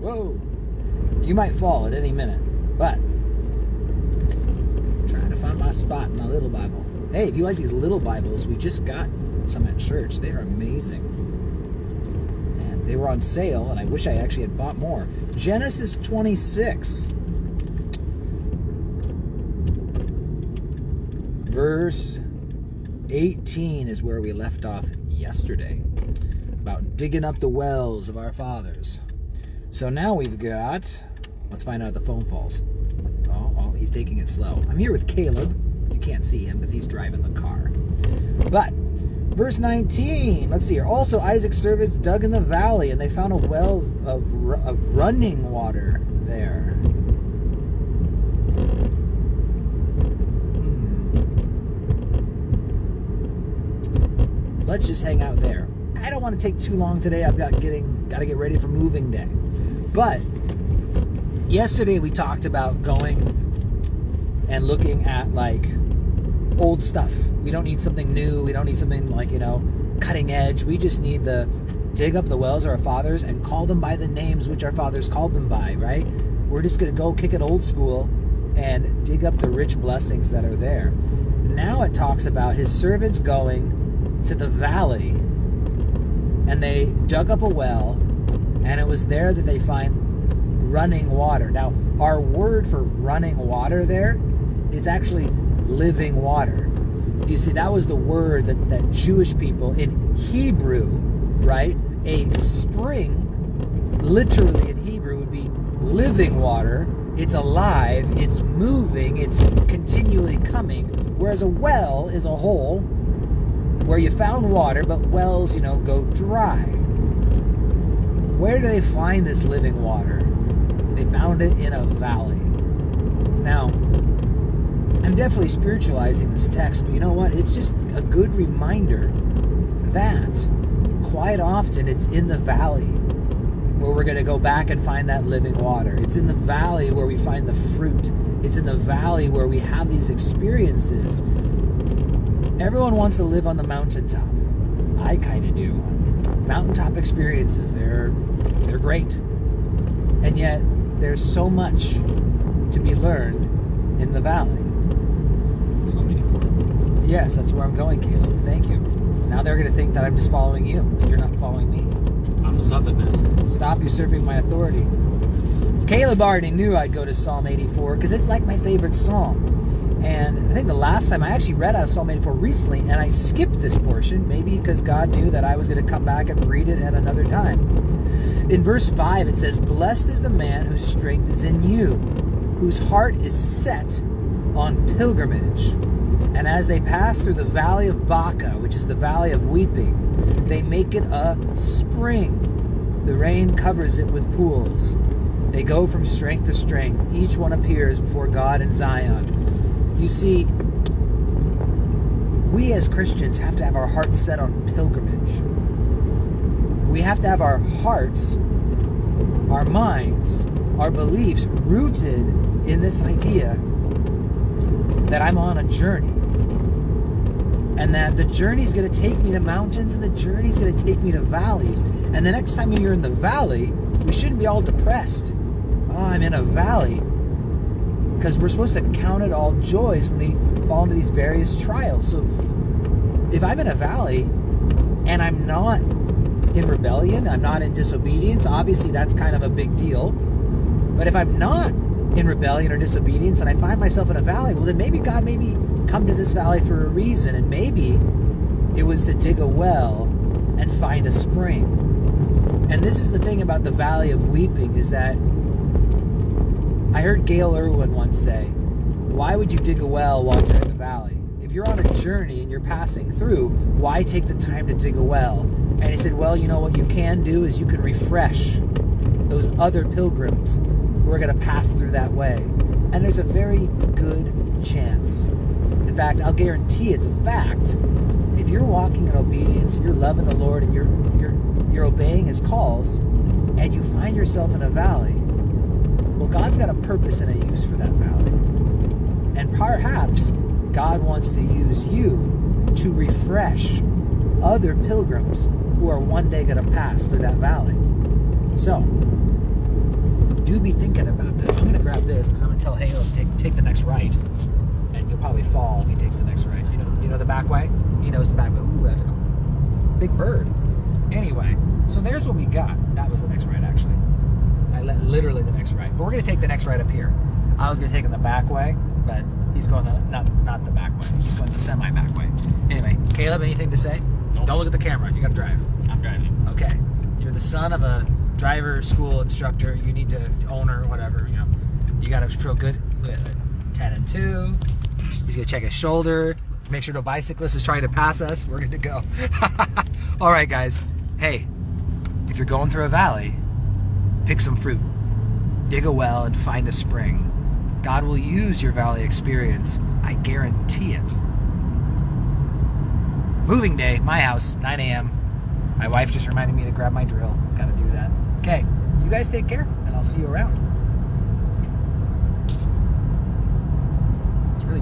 Whoa. You might fall at any minute, but I'm trying to find my spot in my little Bible. Hey, if you like these little Bibles, we just got some at church. They are amazing. And they were on sale, and I wish I actually had bought more. Genesis 26. Verse 18 is where we left off yesterday. About digging up the wells of our fathers. So now we've got... Let's find out if the phone falls. Oh, he's taking it slow. I'm here with Caleb. You can't see him because he's driving the car. But, verse 19, let's see here. Also, Isaac's servants dug in the valley, and they found a well of running water there. Let's just hang out there. I don't want to take too long today. I've got to get ready for moving day. But yesterday we talked about going and looking at like old stuff. We don't need something new. We don't need something like, cutting edge. We just need to dig up the wells of our fathers and call them by the names which our fathers called them by, right? We're just going to go kick it old school and dig up the rich blessings that are there. Now it talks about his servants going to the valley, and they dug up a well, and it was there that they find running water. Now, our word for running water there is actually living water. You see, that was the word that Jewish people in Hebrew, right? A spring, literally in Hebrew, would be living water. It's alive, it's moving, it's continually coming, whereas a well is a hole where you found water, but wells, go dry. Where do they find this living water? They found it in a valley. Now, I'm definitely spiritualizing this text, but you know what? It's just a good reminder that quite often it's in the valley where we're going to go back and find that living water. It's in the valley where we find the fruit. It's in the valley where we have these experiences. Everyone wants to live on the mountaintop. I kind of do. Mountaintop experiences, they're great. And yet, there's so much to be learned in the valley. Yes, that's where I'm going, Caleb. Thank you. Now they're going to think that I'm just following you, and you're not following me. I'm the puppet master. Stop usurping my authority. Caleb already knew I'd go to Psalm 84 because it's like my favorite psalm. And I think the last time I actually read out of Psalm 84 recently, and I skipped this portion, maybe because God knew that I was going to come back and read it at another time. In verse 5, it says, "Blessed is the man whose strength is in you, whose heart is set on pilgrimage. And as they pass through the valley of Baca, which is the valley of weeping, they make it a spring. The rain covers it with pools. They go from strength to strength. Each one appears before God in Zion." You see, we as Christians have to have our hearts set on pilgrimage. We have to have our hearts, our minds, our beliefs rooted in this idea that I'm on a journey. And that the journey is going to take me to mountains, and the journey is going to take me to valleys. And the next time you're in the valley, we shouldn't be all depressed. Oh, I'm in a valley. Because we're supposed to count it all joys when we fall into these various trials. So if I'm in a valley and I'm not in rebellion, I'm not in disobedience, obviously that's kind of a big deal. But if I'm not in rebellion or disobedience and I find myself in a valley, well then maybe God made me come to this valley for a reason, and maybe it was to dig a well and find a spring. And this is the thing about the valley of weeping, is that I heard Gail Irwin once say, why would you dig a well while you're in the valley? If you're on a journey and you're passing through, why take the time to dig a well? And he said, well, you know what you can do is you can refresh those other pilgrims who are going to pass through that way. And there's a very good chance. In fact, I'll guarantee it's a fact. If you're walking in obedience, if you're loving the Lord and you're obeying His calls, and you find yourself in a valley, well, God's got a purpose and a use for that valley. And perhaps God wants to use you to refresh other pilgrims who are one day going to pass through that valley. So, do be thinking about that. I'm gonna grab this because I'm gonna tell Halo to take the next right, and you'll probably fall if he takes the next right. You know the back way. He knows the back way. Ooh, that's a big bird. Anyway, so there's what we got. That was the next right, actually. Literally the next right. But we're gonna take the next right up here. I was gonna take him the back way, but he's going not the back way. He's going the semi back way. Anyway, Caleb, anything to say? Nope. Don't look at the camera. You gotta drive. I'm driving. Okay. You're the son of a driver school instructor. You need to owner, whatever. You know. You gotta feel good. Look at it. 10 and 2. He's gonna check his shoulder. Make sure no bicyclist is trying to pass us. We're good to go. All right, guys. Hey, if you're going through a valley, pick some fruit. Dig a well and find a spring. God will use your valley experience. I guarantee it. Moving day, my house, 9 a.m. My wife just reminded me to grab my drill. Gotta do that. Okay, you guys take care, and I'll see you around.